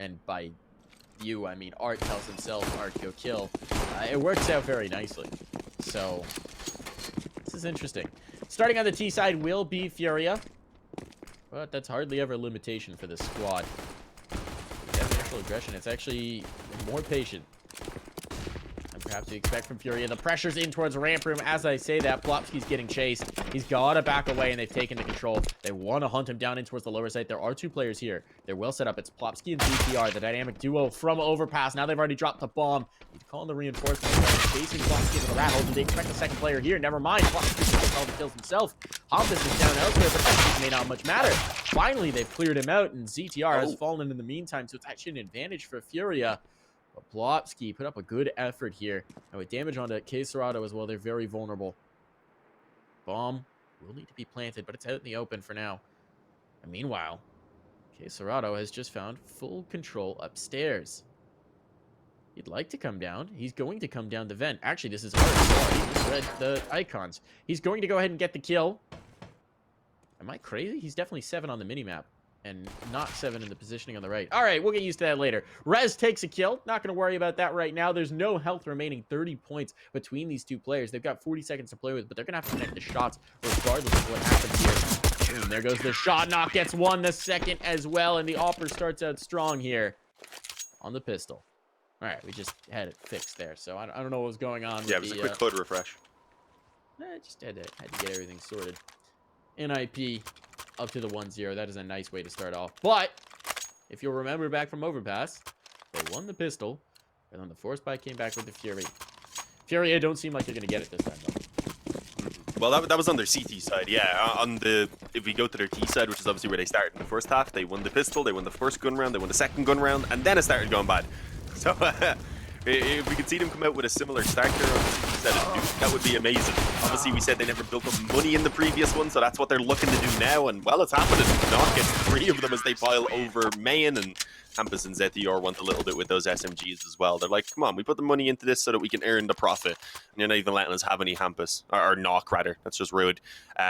and by you, I mean Art tells himself, Art, go kill. It works out very nicely. So, this is interesting. Starting on the T side will be FURIA. But that's hardly ever a limitation for this squad. Initial aggression, it's actually more patient. And perhaps you expect from FURIA. The pressure's in towards ramp room. As I say that, Plopsky's getting chased. He's got to back away, and they've taken the control. They want to hunt him down in towards the lower side. There are two players here. They're well set up. It's Plopsky and ZTR, the dynamic duo from Overpass. Now they've already dropped the bomb. He's calling the reinforcements. Chasing Plopsky into the rat hole. Did they expect a second player here? Never mind. Plopsky gets all the kills himself. Hampus is down elsewhere, but that may not much matter. Finally, they've cleared him out, and ZTR has fallen in the meantime, so it's actually an advantage for FURIA. But Plopsky put up a good effort here. And with damage onto Katowice as well, they're very vulnerable. Bomb will need to be planted, but it's out in the open for now. And meanwhile, Katowice has just found full control upstairs. He'd like to come down. He's going to come down the vent. Actually, this is hard. He just read the icons. He's going to go ahead and get the kill. Am I crazy? He's definitely 7 on the minimap. And not 7 in the positioning on the right. All right, we'll get used to that later. Rez takes a kill. Not going to worry about that right now. There's no health remaining. 30 points between these two players. They've got 40 seconds to play with, but they're going to have to connect the shots regardless of what happens here. Boom, there goes the shot. Knock gets one the second as well, and the Opper starts out strong here on the pistol. All right, we just had it fixed there, so I don't know what was going on. Yeah, it was a quick HUD refresh. Just had to get everything sorted. NIP up to the 1-0. That is a nice way to start off. But if you'll remember back from Overpass, they won the pistol, and then the force bite came back with the Fury. FURIA don't seem like they're going to get it this time, though. Well, that was on their CT side, yeah. If we go to their T side, which is obviously where they started in the first half, they won the pistol, they won the first gun round, they won the second gun round, and then it started going bad. So if we could see them come out with a similar starter on the CT side of Nuke, that would be amazing. Obviously, we said they never built up money in the previous one, so that's what they're looking to do now, and well, it's happening. Nuke gets 3 of them as they pile over main, and Hampus and ZTR want a little bit with those SMGs as well. They're like, come on, we put the money into this so that we can earn the profit. And you're not even letting us have any Hampus, or Nuke rather. That's just rude.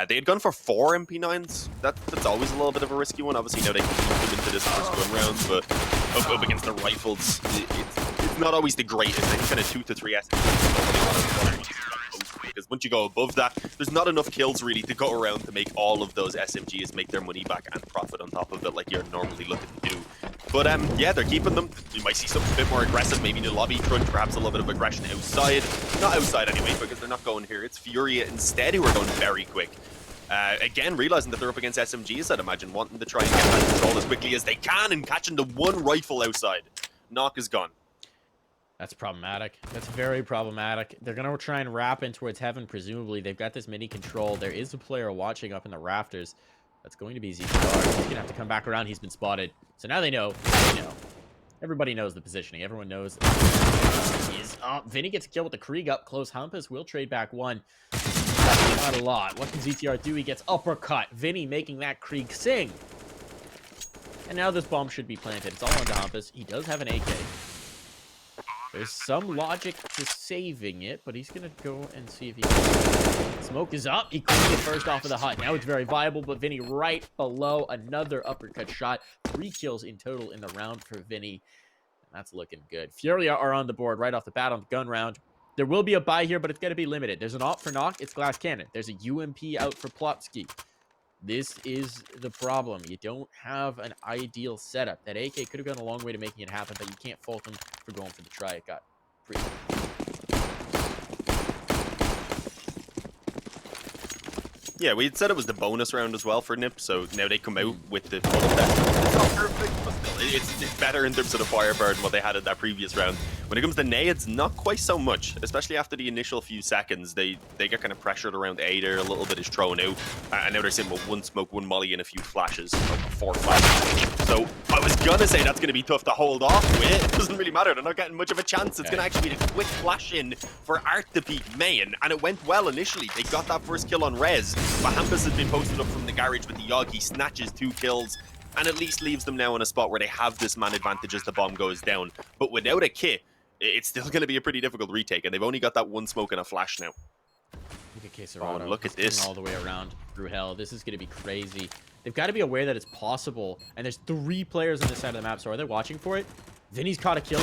They had gone for 4 MP9s. That's always a little bit of a risky one. Obviously, now they can keep them into this first gun round, but up against the rifles, it's not always the greatest. I think kind of 2 to 3 SMGs. Because once you go above that, there's not enough kills really to go around to make all of those SMGs make their money back and profit on top of it like you're normally looking to do. But yeah, they're keeping them. You might see something a bit more aggressive, maybe in the lobby crunch, perhaps a little bit of aggression outside. Not outside anyway, because they're not going here. It's FURIA instead who are going very quick. Again, realizing that they're up against SMGs, I'd imagine, wanting to try and get that control as quickly as they can and catching the one rifle outside. Nuke is gone. That's problematic. That's very problematic. They're going to try and wrap in towards heaven, presumably. They've got this mini control. There is a player watching up in the rafters. That's going to be ZTR. He's going to have to come back around. He's been spotted. So now they know. Everybody knows the positioning. Everyone knows he is up. Vinny gets a kill with the Krieg up close. Hampus will trade back 1. Not a lot. What can ZTR do? He gets uppercut. Vinny making that Krieg sing. And now this bomb should be planted. It's all onto Hampus. He does have an AK. There's some logic to saving it, but he's going to go and see if he can. Smoke is up. He couldn't get first off of the hut. Now it's very viable, but Vinny right below. Another uppercut shot. 3 kills in total in the round for Vinny. And that's looking good. FURIA are on the board right off the bat on the gun round. There will be a buy here, but it's going to be limited. There's an op for Nuke. It's glass cannon. There's a UMP out for Plopsky. This is the problem. You don't have an ideal setup. That AK could have gone a long way to making it happen, but you can't fault him for going for the try. It got pretty... Yeah, we had said it was the bonus round as well for NIP, so now they come out with the full effect. It's not perfect, but still, it's better in terms of the firebird than what they had in that previous round. When it comes to nades, not quite so much, especially after the initial few seconds. They get kind of pressured around A there, a little bit is thrown out, and now they're sitting with 1 smoke, 1 molly, and a few flashes, like 4 flashes. So I was gonna say that's gonna be tough to hold off with. It doesn't really matter, they're not getting much of a chance. It's gonna actually be a quick flash in for Art to peek main, and it went well initially. They got that first kill on Rez, but Hampus has been posted up from the garage with the Yog. He snatches 2 kills, and at least leaves them now in a spot where they have this man advantage as the bomb goes down. But without a kit, it's still going to be a pretty difficult retake, and they've only got that 1 smoke and a flash now. Look at Katowice. Look at this. All the way around through hell. This is going to be crazy. They've got to be aware that it's possible. And there's 3 players on this side of the map, so are they watching for it? Vinny's caught a kill.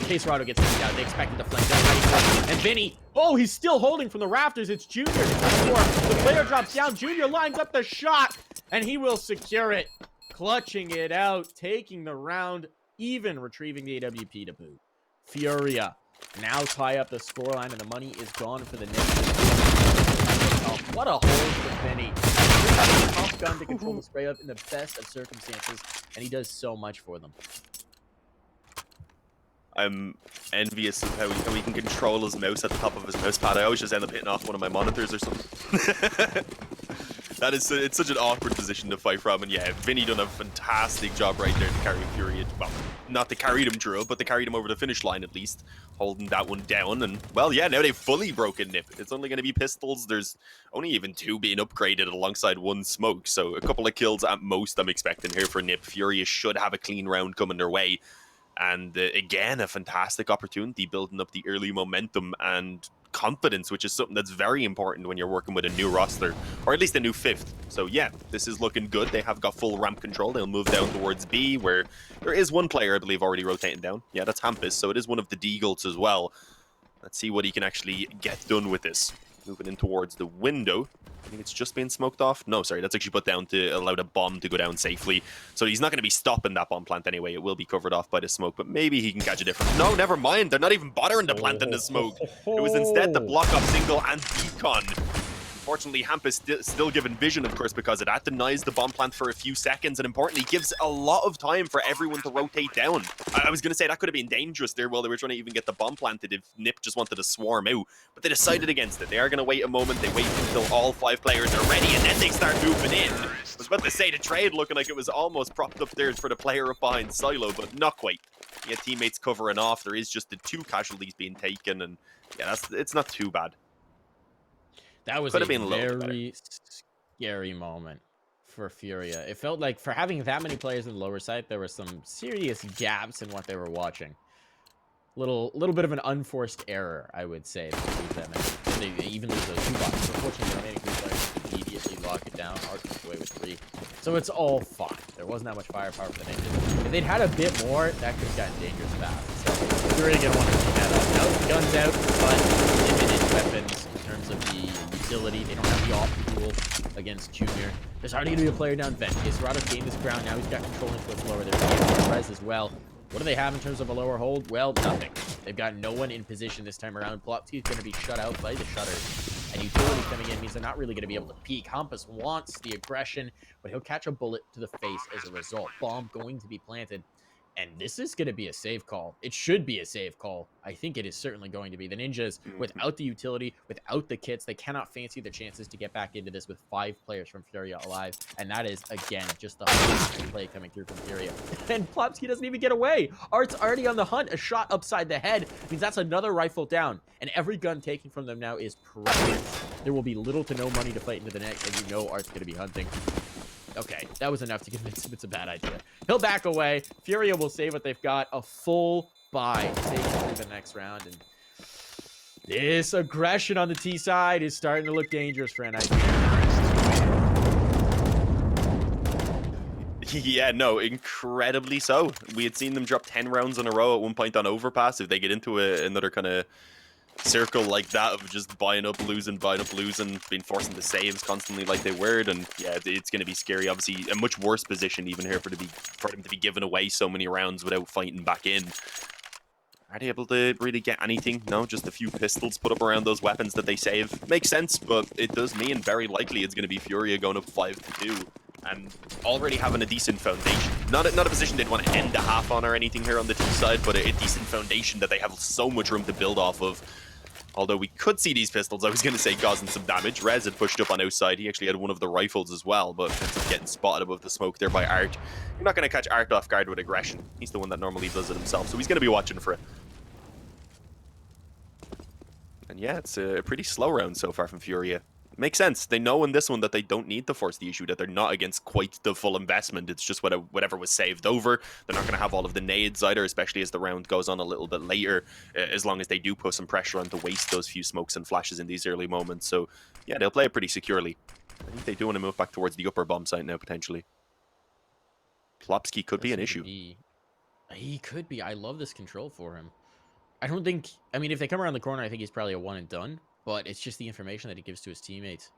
Caserado gets taken down. They expect him to flank down. Ready for it. And Vinny, oh, he's still holding from the rafters. It's Junior. The player drops down. Junior lines up the shot, and he will secure it. Clutching it out, taking the round, even retrieving the AWP to boot. Furia now tie up the scoreline, and the money is gone for the Knicks. What a hold for Vinny. Tough gun to control the spray up in the best of circumstances, and he does so much for them. I'm envious of how he can control his mouse at the top of his mouse pad. I always just end up hitting off one of my monitors or something. It's such an awkward position to fight from, and yeah, Vinny done a fantastic job right there to carry Furia. Well, not to carry them through, but to carry them over the finish line at least, holding that one down. And well, yeah, now they've fully broken Nip. It's only going to be pistols. There's only even 2 being upgraded alongside 1 smoke, so a couple of kills at most I'm expecting here for Nip. Furia should have a clean round coming their way. And again, a fantastic opportunity building up the early momentum and confidence, which is something that's very important when you're working with a new roster, or at least a new 5th. So yeah, this is looking good. They have got full ramp control. They'll move down towards B, where there is 1 player, I believe, already rotating down. Yeah, that's Hampus, so it is one of the Deagles as well. Let's see what he can actually get done with this. Moving in towards the window. I think it's just being smoked off. No, sorry, that's actually put down to allow the bomb to go down safely. So he's not going to be stopping that bomb plant anyway. It will be covered off by the smoke, but maybe he can catch a different. No, never mind. They're not even bothering to plant in the smoke. It was instead the block off single and beacon. Unfortunately, Hampus still given vision, of course, because of that. Denies the bomb plant for a few seconds, and importantly, gives a lot of time for everyone to rotate down. I was going to say that could have been dangerous there while they were trying to even get the bomb planted if Nip just wanted to swarm out, but they decided against it. They are going to wait a moment. They wait until all 5 players are ready, and then they start moving in. I was about to say the trade looking like it was almost propped up there for the player up behind Silo, but not quite. Yeah, teammates covering off. There is just the 2 casualties being taken, and yeah, it's not too bad. That was a very scary moment for Furia. It felt like for having that many players in the lower side, there were some serious gaps in what they were watching. Little bit of an unforced error, I would say, to leave them. And they even lose those 2 bots. Unfortunately, the remaining 3 players immediately lock it down. Art comes away with 3. So it's all fine. There wasn't that much firepower for the Ninjas. If they'd had a bit more, that could have gotten dangerous fast. So Furia going to want to keep that up. Now the gun's out, but limited weapons in terms of the utility. They don't have the off duel against Junior. There's already going to be a player down vent. Caserado gained his ground. Now he's got control into what's lower. There's a res as well. What do they have in terms of a lower hold? Well, nothing. They've got no one in position this time around. Plopsky is going to be shut out by the shutters. And utility coming in means they're not really going to be able to peek. Hampus wants the aggression, but he'll catch a bullet to the face as a result. Bomb going to be planted. And this is going to be a save call. It should be a save call. I think it is certainly going to be. The Ninjas, without the utility, without the kits, they cannot fancy their chances to get back into this with 5 players from Furia alive. And that is, again, just the play coming through from Furia. And Plopsky doesn't even get away. Art's already on the hunt. A shot upside the head means that's another rifle down. And every gun taken from them now is precious. There will be little to no money to fight into the next, and you know Art's going to be hunting. Okay, that was enough to convince him it's a bad idea. He'll back away. Furia will save what they've got. A full buy to take them through the next round. And this aggression on the T side is starting to look dangerous for NIP. Yeah, no, incredibly so. We had seen them drop 10 rounds in a row at one point on Overpass. If they get into another kind of circle like that of just buying up, losing, being forced into saves constantly like they were, and yeah, it's going to be scary. Obviously, a much worse position even here for them to be giving away so many rounds without fighting back in. Are they able to really get anything? No, just a few pistols put up around those weapons that they save. Makes sense, but it does mean very likely it's going to be Furia going up 5-2. And already having a decent foundation. Not a position they'd want to end the half on or anything here on the team side, but a decent foundation that they have so much room to build off of. Although we could see these pistols, I was going to say, causing some damage. Rez had pushed up on outside. He actually had one of the rifles as well, but ends up getting spotted above the smoke there by Art. You're not going to catch Art off guard with aggression. He's the one that normally does it himself, so he's going to be watching for it. And yeah, it's a pretty slow round so far from Furia. Makes sense. They know in this one that they don't need to force the issue, that they're not against quite the full investment. It's just whatever was saved over. They're not going to have all of the nades either, especially as the round goes on a little bit later, as long as they do put some pressure on to waste those few smokes and flashes in these early moments. So yeah, they'll play it pretty securely. I think they do want to move back towards the upper bomb site now, potentially. Plopsky could be an issue. He could be. I love this control for him. I don't think... I mean, if they come around the corner, I think he's probably a one and done. But it's just the information that he gives to his teammates.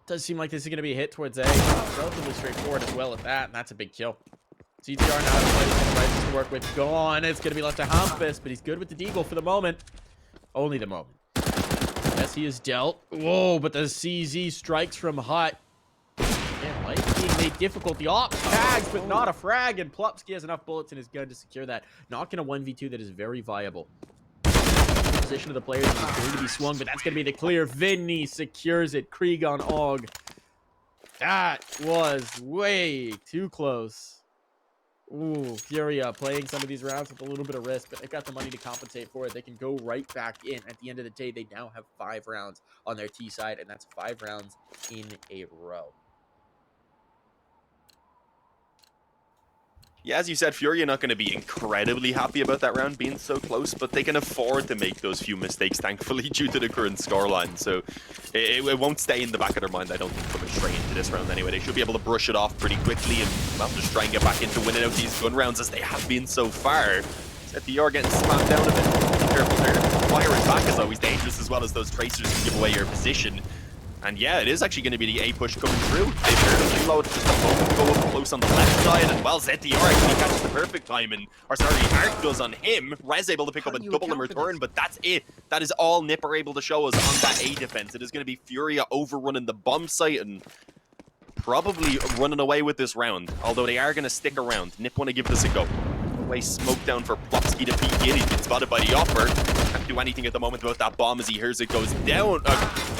Does seem like this is going to be a hit towards A. Relatively straightforward as well at that, and that's a big kill. CTR now has to work with. Gone. It's going to be left to Hampus, but he's good with the deagle for the moment. Only the moment. Yes, he is dealt. Whoa, but the CZ strikes from Hut. Man, life being made difficult. The op tags, but not a frag, and Plopsky has enough bullets in his gun to secure that. Not going to 1v2 that is very viable. Position of the players is going to be swung, but that's going to be the clear. Vinny secures it. Krieg on Og. That was way too close. Ooh, Furia playing some of these rounds with a little bit of risk, but they've got the money to compensate for it. They can go right back in. At the end of the day, they now have 5 rounds on their T side, and that's 5 rounds in a row. Yeah, as you said, Furia not going to be incredibly happy about that round being so close, but they can afford to make those few mistakes, thankfully, due to the current scoreline. So it won't stay in the back of their mind, I don't think, coming straight into this round anyway. They should be able to brush it off pretty quickly and, well, just try and get back into winning out these gun rounds as they have been so far. ZDR getting spammed down a bit. Be careful there. Firing back is always dangerous, as well as those tracers can give away your position. And yeah, it is actually going to be the A push coming through. They've heard a reload just a moment go up close on the left side, and well, ZDR actually catches the perfect timing. Or sorry, Art does on him. Rez able to pick up a double in return, but that's it. That is all Nip are able to show us on that A defense. It is going to be Furia overrunning the bomb site and probably running away with this round. Although they are going to stick around. Nip want to give this a go. Away smoke down for Plopsky to peek in. He's been spotted by the offer. Can't do anything at the moment about that bomb as he hears it goes down.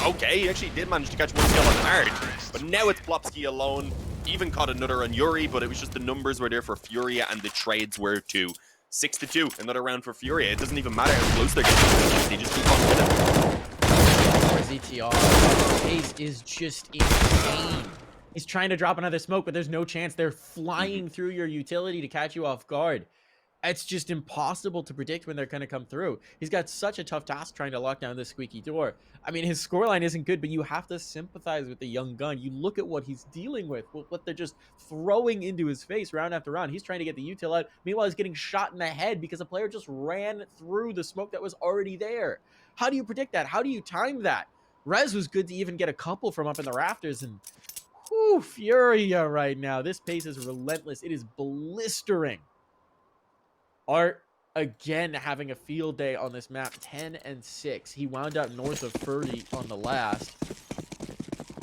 Okay, he actually did manage to catch one kill on Hard, but now it's Plopsky alone. Even caught another on Yuri, but it was just the numbers were there for Furia and the trades were too. 6-2, another round for Furia. It doesn't even matter how close they're getting. They just keep on winning. ZTR, pace is just insane. He's trying to drop another smoke, but there's no chance. They're flying through your utility to catch you off guard. It's just impossible to predict when they're going to come through. He's got such a tough task trying to lock down this squeaky door. I mean, his scoreline isn't good, but you have to sympathize with the young gun. You look at what he's dealing with, what they're just throwing into his face round after round. He's trying to get the util out. Meanwhile, he's getting shot in the head because a player just ran through the smoke that was already there. How do you predict that? How do you time that? Rez was good to even get a couple from up in the rafters, and whew, Furia right now. This pace is relentless. It is blistering. Art, again, having a field day on this map. 10-6. He wound up north of 30 on the last.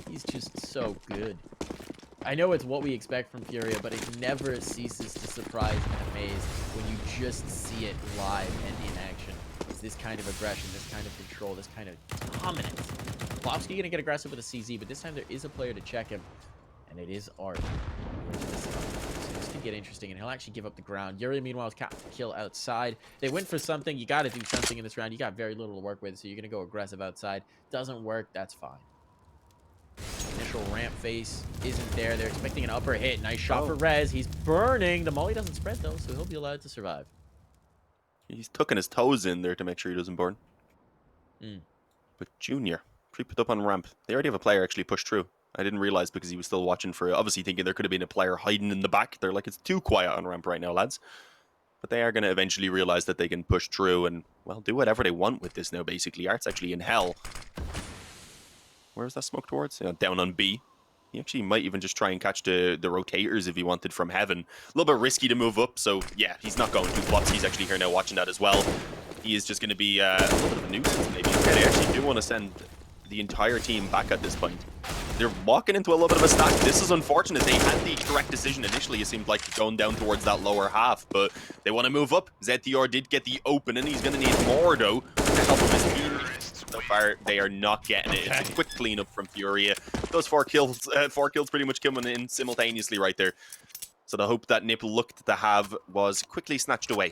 He's just so good. I know it's what we expect from Furia, but it never ceases to surprise and amaze when you just see it live and in action. It's this kind of aggression, this kind of control, this kind of dominance. Plopsky going to get aggressive with a CZ, but this time there is a player to check him, and it is Art. This could get interesting, and he'll actually give up the ground. Yuri, meanwhile, is capped the kill outside. They went for something. You got to do something in this round. You got very little to work with, so you're going to go aggressive outside. Doesn't work, that's fine. Initial ramp face isn't there. They're expecting an upper hit. Nice shot for Rez. He's burning. The molly doesn't spread, though, so he'll be allowed to survive. He's tucking his toes in there to make sure he doesn't burn. But Junior, creep it up on ramp. They already have a player actually pushed through. I didn't realize because he was still watching for it. Obviously thinking there could have been a player hiding in the back. They're like, it's too quiet on ramp right now, lads. But they are going to eventually realize that they can push through and, well, do whatever they want with this now, basically. Art's actually in hell. Where's that smoke towards? Down on B. He actually might even just try and catch the rotators if he wanted from heaven. A little bit risky to move up, so yeah, he's not going to. Plopsky's actually here now watching that as well. He is just going to be a little bit of a nuisance, maybe. Yeah, they actually do want to send the entire team back at this point. They're walking into a little bit of a stack. This is unfortunate. They had the correct decision initially. It seemed like going down towards that lower half, but they want to move up. ZTR did get the open, and he's going to need more, though, to help his team. So far, they are not getting it. It's a quick cleanup from Furia. Those four kills pretty much coming in simultaneously right there. So the hope that Nip looked to have was quickly snatched away.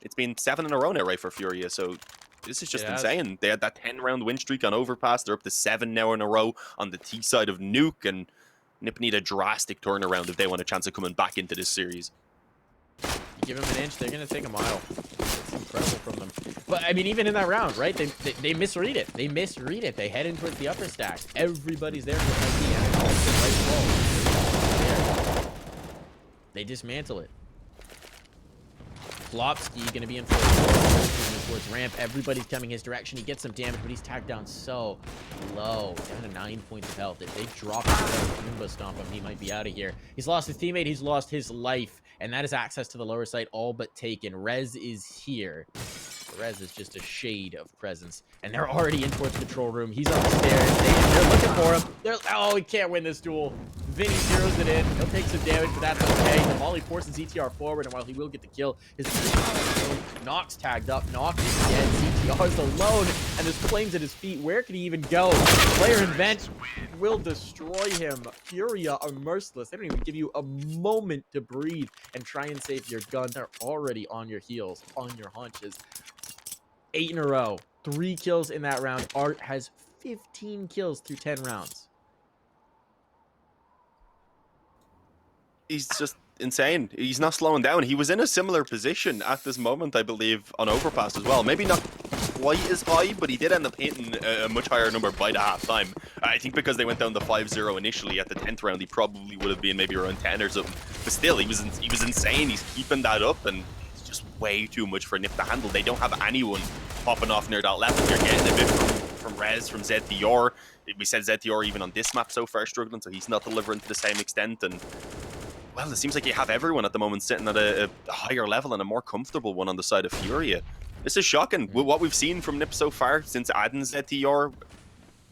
It's been 7 in a row now, right, for Furia, so this is just insane. They had that 10-round win streak on Overpass. They're up to 7 now in a row on the T side of Nuke, and Nip need a drastic turnaround if they want a chance of coming back into this series. You give them an inch, they're going to take a mile. It's incredible from them. But, I mean, even in that round, right? They misread it. They misread it. They head in towards the upper stack. Everybody's there for IEM. Right. They dismantle it. Flopsky gonna be in towards ramp. Everybody's coming his direction. He gets some damage, but he's tagged down so low. Down to 9 points of health. If they drop him, Goomba stomp him, he might be out of here. He's lost his teammate. He's lost his life. And that is access to the lower site all but taken. Rez is here. Rez is just a shade of presence. And they're already in towards the control room. He's upstairs. They're looking for him. Oh, he can't win this duel. Vinny zeroes it in. He'll take some damage, but that's okay. The Molly forces ZTR forward, and while he will get the kill, his Nox tagged up. Nox is dead. ZTR's alone, and there's flames at his feet. Where can he even go? Player in vent will destroy him. FURIA are merciless. They don't even give you a moment to breathe and try and save your gun. They're already on your heels, on your haunches. 8 in a row. 3 kills in that round. Art has 15 kills through 10 rounds. He's just insane. He's not slowing down. He was in a similar position at this moment, I believe, on overpass as well. Maybe not quite as high, but he did end up hitting a much higher number by the half time. I think because they went down to 5-0 initially at the 10th round, he probably would have been maybe around 10 or something. But still, he was insane. He's keeping that up, and it's just way too much for Nip to handle. They don't have anyone popping off near that level. You're getting a bit from Rez, from ZTR. We said ZTR even on this map so far struggling, so he's not delivering to the same extent. And well, it seems like you have everyone at the moment sitting at a higher level and a more comfortable one on the side of FURIA. This is shocking. With what we've seen from Nip so far since adding ZTR,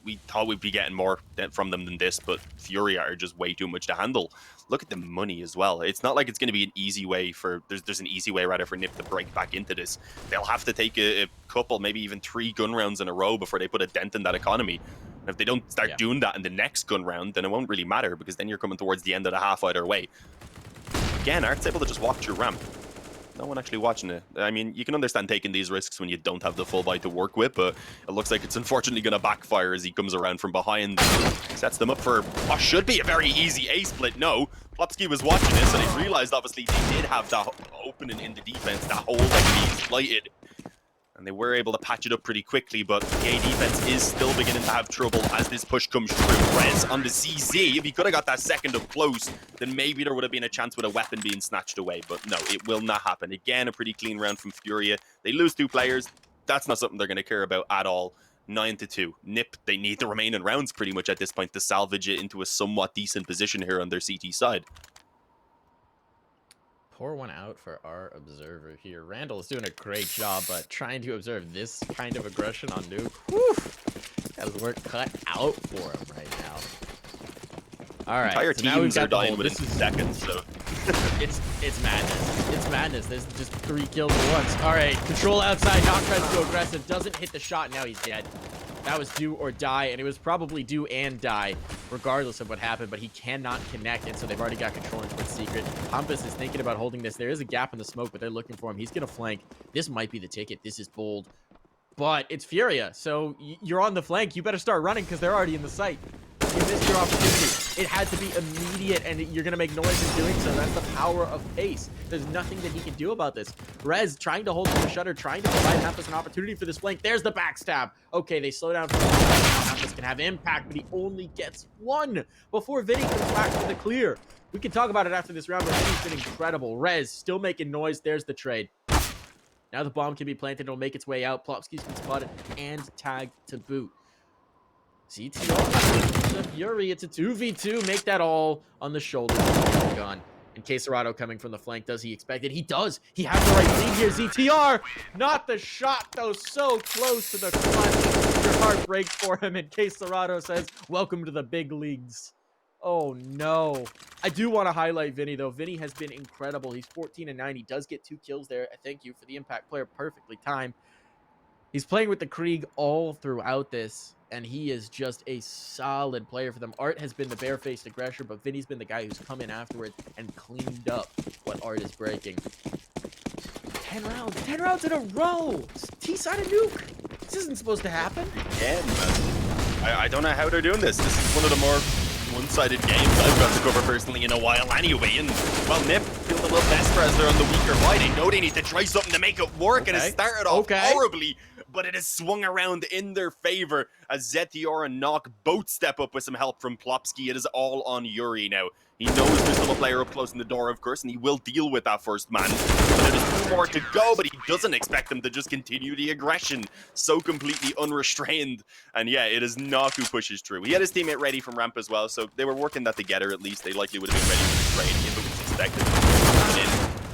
we thought we'd be getting more from them than this, but FURIA are just way too much to handle. Look at the money as well. It's not like it's going to be an easy way for... There's an easy way, rather, for Nip to break back into this. They'll have to take a couple, maybe even 3 gun rounds in a row before they put a dent in that economy. And if they don't start doing that in the next gun round, then it won't really matter, because then you're coming towards the end of the half either way. Again, Art's able to just walk your ramp. No one actually watching it. I mean, you can understand taking these risks when you don't have the full buy to work with, but it looks like it's unfortunately going to backfire as he comes around from behind. Sets them up for what should be a very easy A split. No, Plopsky was watching this, and he realized obviously they did have that opening in the defense, that hole that he slighted. And they were able to patch it up pretty quickly, but the A defense is still beginning to have trouble as this push comes through. Rez on the CZ, if he could have got that second up close, then maybe there would have been a chance with a weapon being snatched away. But no, it will not happen. Again, a pretty clean round from FURIA. They lose 2 players. That's not something they're going to care about at all. 9-2. Nip, they need the remaining rounds pretty much at this point to salvage it into a somewhat decent position here on their CT side. Pour one out for our observer here. Randall is doing a great job, but trying to observe this kind of aggression on Nuke, whew, has work cut out for him right now. All right, entire so now teams are dying within seconds, so it's madness. It's madness. There's just 3 kills at once. All right, control outside. Not tries to go aggressive. Doesn't hit the shot. Now he's dead. That was do or die, and it was probably do and die, regardless of what happened, but he cannot connect, and so they've already got control into its secret. Hampus is thinking about holding this. There is a gap in the smoke, but they're looking for him. He's going to flank. This might be the ticket. This is bold, but it's FURIA, so you're on the flank. You better start running because they're already in the site. You missed your opportunity. It had to be immediate, and you're going to make noise in doing so. That's the power of pace. There's nothing that he can do about this. Rez trying to hold the shutter, trying to provide Hampus an opportunity for this flank. There's the backstab. Okay, they slow down for Hampus can have impact, but he only gets 1 before Vinny comes back to the clear. We can talk about it after this round, but Vinny's been incredible. Rez still making noise. There's the trade. Now the bomb can be planted. It'll make its way out. Plopsky's been spotted and tagged to boot. CTR, the Fury, it's a 2v2. Make that all on the shoulders of the gun. And Quesarado coming from the flank. Does he expect it? He does. He has the right lead here. ZTR, not the shot, though. So close to the clutch. Your heart breaks for him. And Quesarado says, welcome to the big leagues. Oh, no. I do want to highlight Vinny, though. Vinny has been incredible. He's 14-9. He does get 2 kills there. I thank you for the impact player. Perfectly timed. He's playing with the Krieg all throughout this, and he is just a solid player for them. Art has been the bare-faced aggressor, but Vinny's been the guy who's come in afterwards and cleaned up what Art is breaking. 10 rounds in a row! T-side of Nuke! This isn't supposed to happen. Yeah, man. I don't know how they're doing this. This is one of the more one-sided games I've got to cover personally in a while anyway, and well, Nip, feeling a little desperate as they're on the weaker buy. They know they need to try something to make it work, and it started off horribly, but it has swung around in their favor as ZTR and Nuke both step up with some help from Plopsky. It is all on Yuri now. He knows there's still a player up close in the door, of course, and he will deal with that first man. But there's 2 more to go, but he doesn't expect them to just continue the aggression so completely unrestrained. And yeah, it is Nuke who pushes through. He had his teammate ready from ramp as well, so they were working that together at least. They likely would have been ready for the trade if it was expected.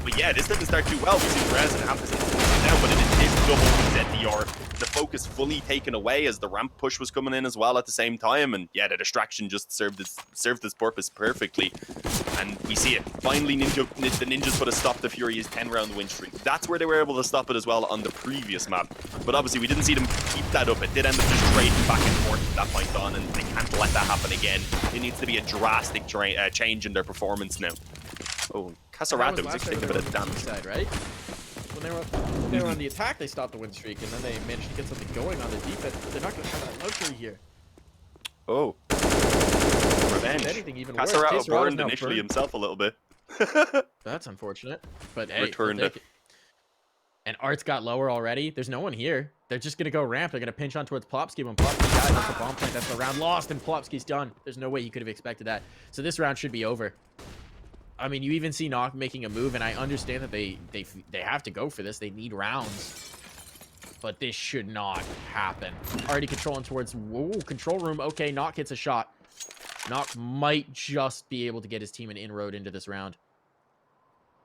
But yeah, this didn't start too well. We see Rez and Hampus now, but it is double ZDR. The focus fully taken away as the ramp push was coming in as well at the same time, and yeah, the distraction just served its purpose perfectly. And we see it. Finally, the Ninjas put a stop to Furia's 10-round win streak. That's where they were able to stop it as well on the previous map. But obviously, we didn't see them keep that up. It did end up just trading back and forth at that point on, and they can't let that happen again. It needs to be a drastic change in their performance now. Oh, Casarato was actually taking a bit of damage. Side, right? When they were on the attack, they stopped the win streak, and then they managed to get something going on the defense. But they're not going to have that luxury here. Oh. Revenge. Anything even Casarato burned initially himself a little bit. That's unfortunate. But hey, returned it. And Art's got lower already. There's no one here. They're just going to go ramp. They're going to pinch on towards Plopsky. When Plopsky dies, that's the bomb plant. That's the round lost, and Plopsky's done. There's no way he could have expected that. So this round should be over. I mean, you even see Nuke making a move, and I understand that they have to go for this. They need rounds. But this should not happen. Already controlling towards... Whoa, control room. Okay, Nuke hits a shot. Nuke might just be able to get his team an inroad into this round.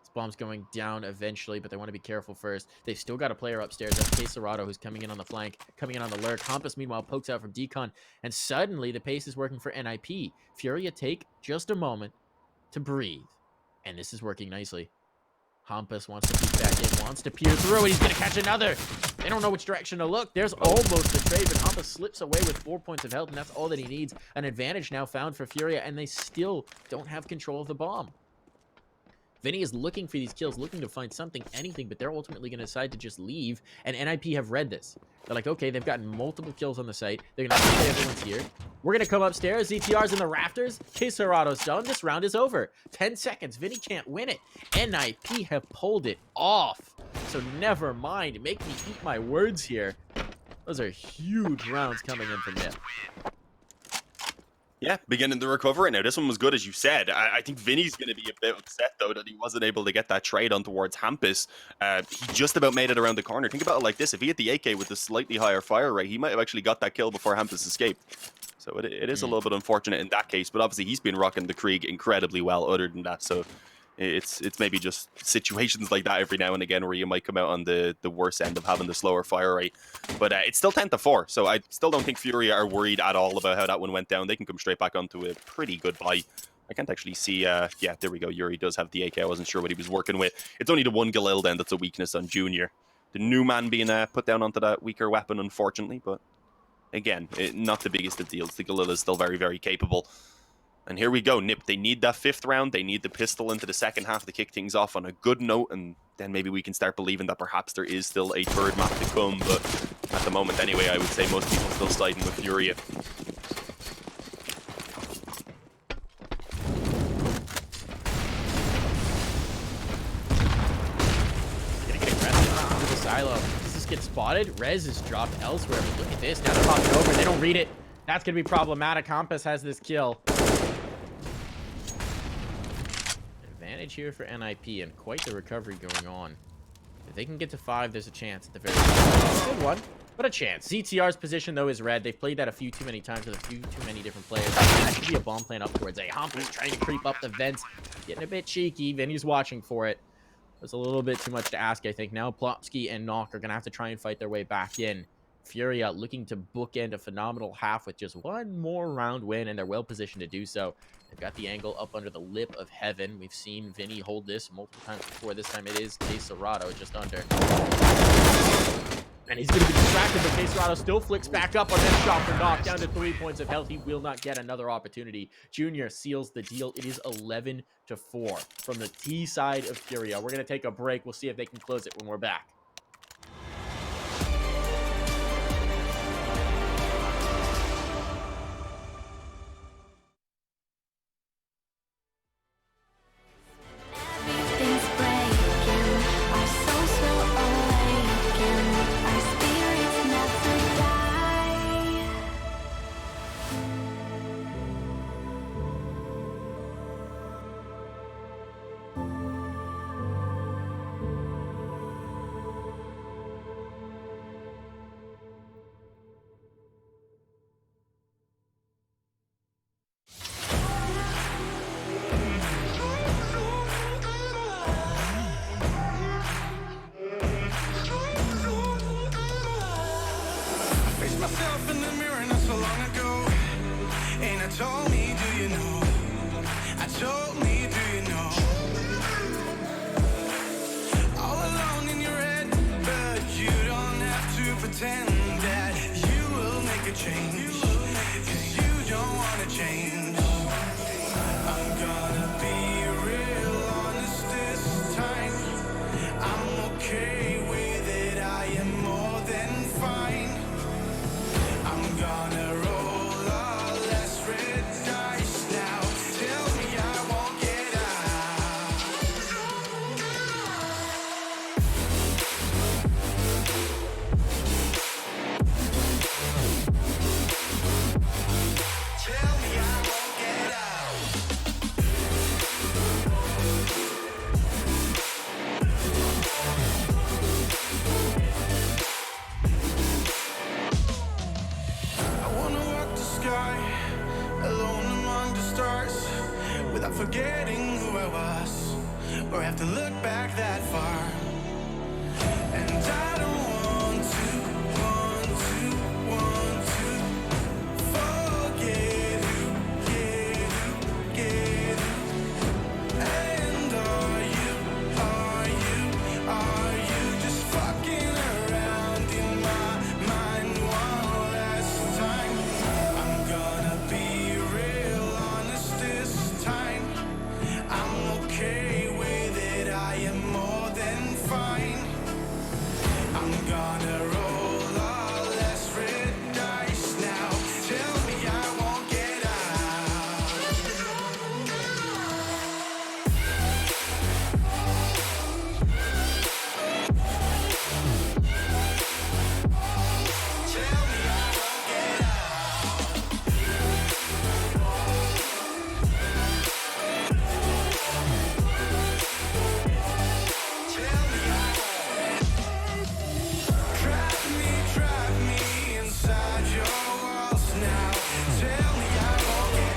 This bomb's going down eventually, but they want to be careful first. They've still got a player upstairs. That's Casarato, who's coming in on the flank, coming in on the lurk. Hampus, meanwhile, pokes out from Decon. And suddenly, the pace is working for NIP. Furia take just a moment to breathe. And this is working nicely. Hampus wants to peek back in, wants to peer through, and he's going to catch another. They don't know which direction to look. There's almost the trade, but Hampus slips away with 4 points of health, and that's all that he needs. An advantage now found for Furia, and they still don't have control of the bomb. Vinny is looking for these kills, looking to find something, anything, but they're ultimately going to decide to just leave, and NIP have read this. They're like, okay, they've gotten multiple kills on the site. They're going to say everyone's here. We're going to come upstairs. ZTR's in the rafters. Casarato's done. This round is over. 10 seconds. Vinny can't win it. NIP have pulled it off. So never mind. Make me eat my words here. Those are huge rounds coming in from them. Yeah, beginning the recovery now. This one was good, as you said. I think Vinny's going to be a bit upset, though, that he wasn't able to get that trade on towards Hampus. He just about made it around the corner. Think about it like this. If he hit the AK with a slightly higher fire rate, he might have actually got that kill before Hampus escaped. So it is a little bit unfortunate in that case, but obviously he's been rocking the Krieg incredibly well other than that. So it's maybe just situations like that every now and again where you might come out on the worst end of having the slower fire rate. But it's still 10-4, so I still don't think Furia are worried at all about how that one went down. They can come straight back onto a pretty good buy. I can't actually see... yeah, there we go. Yuri does have the AK. I wasn't sure what he was working with. It's only the one Galil then that's a weakness on Junior. The new man being put down onto that weaker weapon, unfortunately, but again, not the biggest of deals. The Galil is still very, very capable. And here we go, Nip. They need that 5th round. They need the pistol into the second half to kick things off on a good note, and then maybe we can start believing that perhaps there is still a 3rd map to come. But at the moment, anyway, I would say most people still siding with Furia. Gonna get aggressive into the silo. Does this get spotted? Rez is dropped elsewhere, but look at this. Now they're popping over. They don't read it. That's gonna be problematic. Hampus has this kill. Advantage here for NIP, and quite the recovery going on. If they can get to 5, there's a chance at the very least. Good one, but a chance. ZTR's position, though, is red. They've played that a few too many times with a few too many different players. That should be a bomb plant up towards A. Hampus trying to creep up the vents. Getting a bit cheeky. Vinny's watching for it. It's a little bit too much to ask, I think. Now Plopsky and Nuke are going to have to try and fight their way back in. Furia looking to bookend a phenomenal half with just one more round win, and they're well positioned to do so. They've got the angle up under the lip of heaven. We've seen Vinny hold this multiple times before. This time it is Casarato just under. And he's going to be distracted, but Casarato still flicks back up on that shot for Nuke. Down to 3 points of health. He will not get another opportunity. Junior seals the deal. It is 11-4 from the T side of Furia. We're going to take a break. We'll see if they can close it when we're back. Everything back that far. And I don't want to forget who, get who. And are you just fucking around in my mind one last time? I'm gonna be real honest this time. I'm okay with it, I am more than fine. I'm gonna roll all less red dice now. Tell me I won't get out. Tell me I won't get out. Tell me I won't. Trap me inside your walls now. Tell me I won't get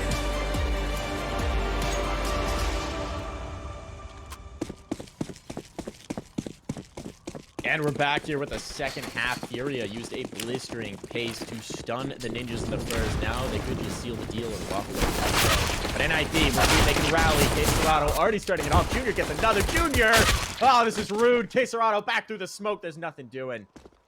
And we're back here with the second half. FURIA used a blistering pace to stun the ninjas in the first. Now they could just seal the deal and walk away. But NIP, we'll see if they can rally. Quesarado already starting it off. Junior gets another. Junior! Oh, this is rude. Quesarado back through the smoke. There's nothing doing.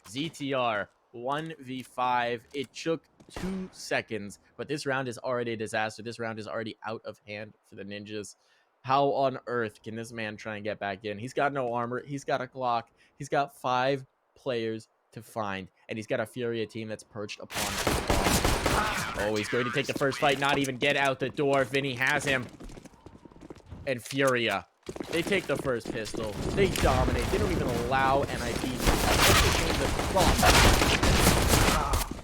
ZTR 1v5. It took 2 seconds, but this round is already a disaster. This round is already out of hand for the ninjas. How on earth can this man try and get back in? He's got no armor. He's got a Glock. He's got 5 players to find, and he's got a FURIA team that's perched upon his bomb. Oh, he's going to take the first fight, not even get out the door. Vinny has him. And FURIA, they take the first pistol. They dominate. They don't even allow NIP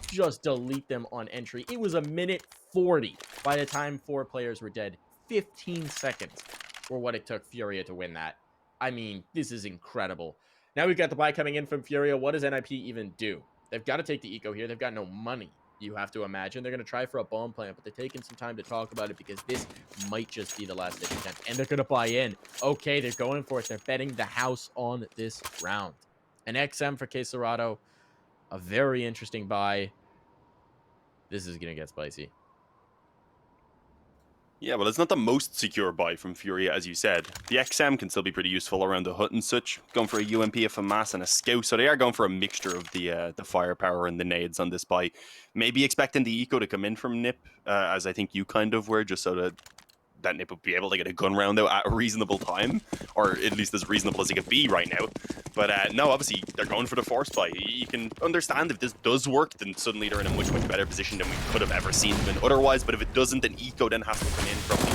to just delete them on entry. It was a minute 40 by the time 4 players were dead. 15 seconds for what it took FURIA to win that. I mean, this is incredible. Now we've got the buy coming in from FURIA. What does NIP even do? They've got to take the eco here. They've got no money, you have to imagine. They're going to try for a bomb plant, but they're taking some time to talk about it because this might just be the last attempt. And they're going to buy in. Okay, they're going for it. They're betting the house on this round. An XM for Quesarado. A very interesting buy. This is going to get spicy. Yeah, well, it's not the most secure buy from FURIA, as you said. The XM can still be pretty useful around the hut and such. Going for a UMP, a FAMAS, and a Scout. So they are going for a mixture of the firepower and the nades on this buy. Maybe expecting the eco to come in from NIP, as I think you kind of were, just so that NIP would be able to get a gun round out at a reasonable time. Or at least as reasonable as it could be right now. But no, obviously, they're going for the force buy. You can understand if this does work, then suddenly they're in a much, much better position than we could have ever seen them in otherwise. But if it doesn't, then eco then has to come in from the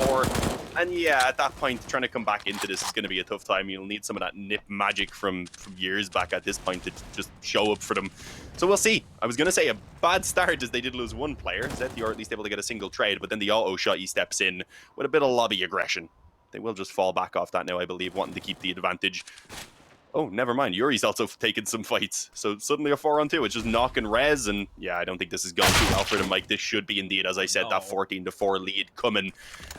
14-4. And yeah, at that point, trying to come back into this is going to be a tough time. You'll need some of that NIP magic from years back at this point to just show up for them. So we'll see. I was going to say a bad start as they did lose 1 player. Zeti are at least able to get a single trade, but then the auto shot he steps in with a bit of lobby aggression. They will just fall back off that now, I believe, wanting to keep the advantage. Oh, never mind. Yuri's also taken some fights. So suddenly a 4-on-2. It's just knock and res. And yeah, I don't think this has gone too well for them. Like, this should be indeed, as I said, that 14-4 lead coming.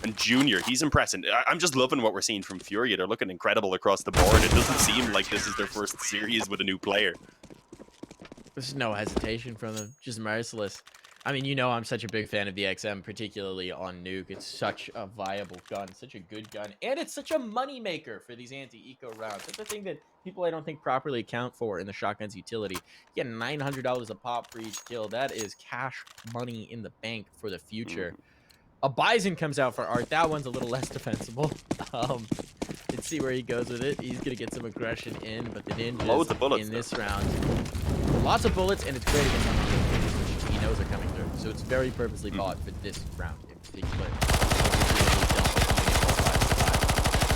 And Junior, he's impressing. I'm just loving what we're seeing from FURIA. They're looking incredible across the board. It doesn't seem like this is their first series with a new player. There's no hesitation from them. Just merciless. I mean, you know I'm such a big fan of the XM, particularly on Nuke. It's such a viable gun, such a good gun, and it's such a money maker for these anti-eco rounds. That's the thing that people I don't think properly account for in the shotgun's utility. You get $900 a pop for each kill. That is cash money in the bank for the future. A Bison comes out for Art. That one's a little less defensible. Let's see where he goes with it. He's gonna get some aggression in, but the ninjas Loads of bullets, in this round, lots of bullets, and it's great against which he knows are coming through. So it's very purposely bought for this round in particular.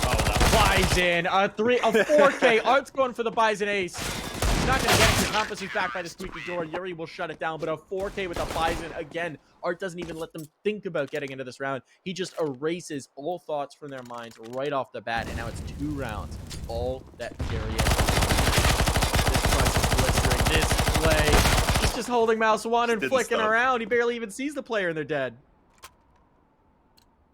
Oh, the Bison! A 4K. Art's going for the Bison ace. He's not going to get it because Compass is back by the squeaky door. Yuri will shut it down, but a 4K with a Bison. Again, Art doesn't even let them think about getting into this round. He just erases all thoughts from their minds right off the bat, and now it's 2 rounds. All that FURIA. This crunch is blistering. This play. He's just holding mouse 1 and flicking around. He barely even sees the player and they're dead.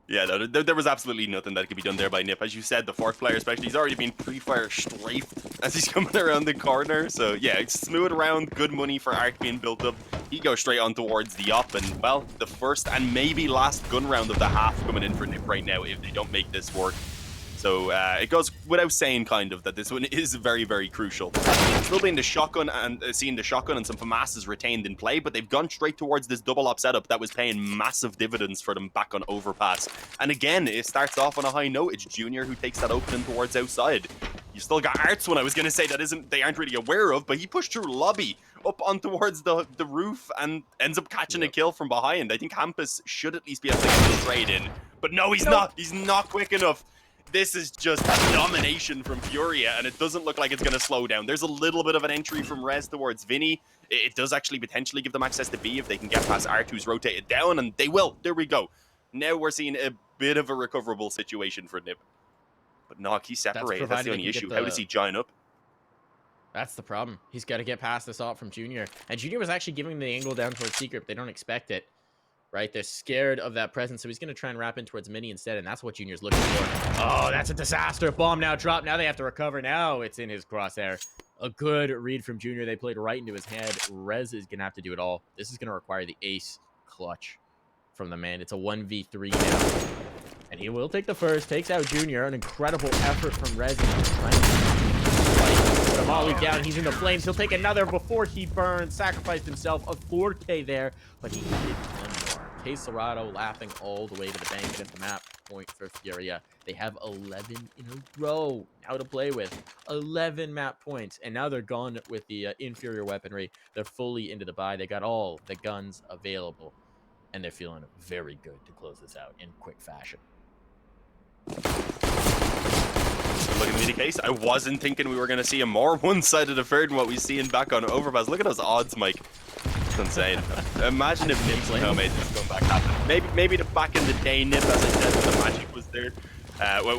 Yeah, no, there was absolutely nothing that could be done there by Nip. As you said, the fourth player especially, he's already been pre-fire strafed as he's coming around the corner. So yeah, it's smooth around, good money for Arc being built up. He goes straight on towards the op, and well, the first and maybe last gun round of the half coming in for Nip right now if they don't make this work. So it goes without saying, kind of, that this one is very, very crucial. Still being the shotgun and seeing the shotgun and some FAMASs retained in play, but they've gone straight towards this double op setup that was paying massive dividends for them back on overpass. And again, it starts off on a high note. It's Junior who takes that opening towards outside. You still got Arts, one I was going to say that they aren't really aware of, but he pushed through lobby up on towards the roof and ends up catching a kill from behind. I think Hampus should at least be able to get the trade in, but no, he's not. He's not quick enough. This is just domination from FURIA, and it doesn't look like it's going to slow down. There's a little bit of an entry from Rez towards Vinny. It does actually potentially give them access to B if they can get past R2's rotated down, and they will. There we go. Now we're seeing a bit of a recoverable situation for Nip. But Nog, he's separated. That's the only issue. How does he join up? That's the problem. He's got to get past this op from Junior. And Junior was actually giving the angle down towards Secret, but they don't expect it. Right? They're scared of that presence, so he's going to try and wrap in towards Mini instead, and that's what Junior's looking for. Oh, that's a disaster. Bomb now dropped. Now they have to recover. Now it's in his crosshair. A good read from Junior. They played right into his head. Rez is going to have to do it all. This is going to require the ace clutch from the man. It's a 1v3 now. And he will take the first. Takes out Junior. An incredible effort from Rez. Put him all down. He's in the flames. He'll take another before he burns. Sacrificed himself. A 4K there, but he needed one more. Cerrado laughing all the way to the bank against the map point for FURIA. They have 11 in a row now to play with. 11 map points, and now they're gone with the inferior weaponry. They're fully into the buy. They got all the guns available, and they're feeling very good to close this out in quick fashion. Look at the mini case. I wasn't thinking we were going to see a more one-sided affair than what we've seen back on Overpass. Look at those odds, Mike. It's insane. Imagine if Nip somehow made this comeback happen. Maybe back in the day, Nip, as I said, when the magic was there,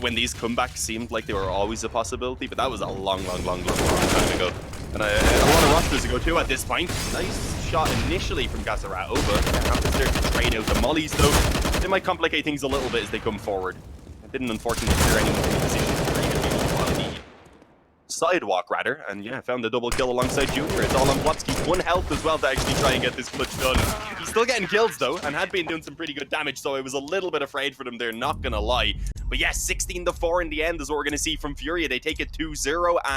when these comebacks seemed like they were always a possibility, but that was a long time ago. And a lot of rosters to go to at this point. Nice shot initially from Gasserado, but Hampus there to trade out the mollies, though. They might complicate things a little bit as they come forward. It didn't unfortunately clear anyone in the position on the sidewalk, rather, and yeah, found the double kill alongside Junior. It's all on Plopsky. 1 health as well to actually try and get this clutch done. He's still getting kills, though, and had been doing some pretty good damage, so I was a little bit afraid for them there, not gonna lie. But yes, 16-4 in the end is what we're gonna see from FURIA. They take it 2-0, and